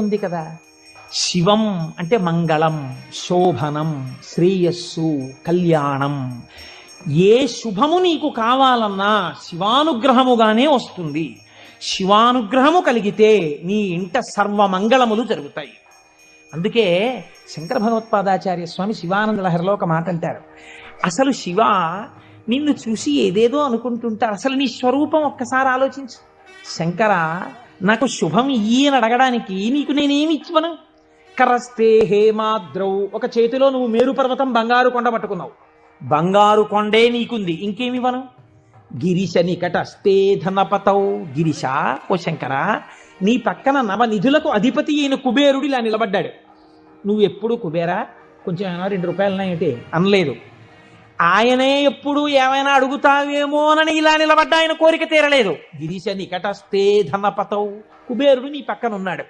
ఉంది కదా. శివం అంటే మంగళం, శోభనం, శ్రేయస్సు, కళ్యాణం. ఏ శుభము నీకు కావాలన్నా శివానుగ్రహముగానే వస్తుంది. శివానుగ్రహము కలిగితే నీ ఇంట సర్వమంగళములు జరుగుతాయి. అందుకే శంకర భగవత్పాదాచార్య స్వామి శివానంద లహరిలో ఒక మాట అంటారు. అసలు శివ నిన్ను చూసి ఏదేదో అనుకుంటుంటారు, అసలు నీ స్వరూపం ఒక్కసారి ఆలోచించు. శంకర, నాకు శుభం ఇయ్యని అడగడానికి నీకు నేనేమి ఇచ్చివను? కరస్తే హేమాద్రౌ, ఒక చేతిలో నువ్వు మేరు పర్వతం బంగారు కొండ పట్టుకున్నావు, బంగారు కొండే నీకుంది, ఇంకేమివ్వను? గిరిశ నికటస్తే ధనపతౌ, గిరిశ ఓ శంకర, నీ పక్కన నవనిధులకు అధిపతి అయిన కుబేరుడు ఇలా నిలబడ్డాడు. నువ్వు ఎప్పుడు కుబేరా కొంచెం ఏమైనా 2 రూపాయలన్నాయంటే అనలేదు. ఆయనే ఎప్పుడు ఏమైనా అడుగుతావేమోనని ఇలా నిలబడ్డా, ఆయన కోరిక తీరలేదు. గిరిశ నికటస్తే ధనపతౌ, కుబేరుడు నీ పక్కన ఉన్నాడు.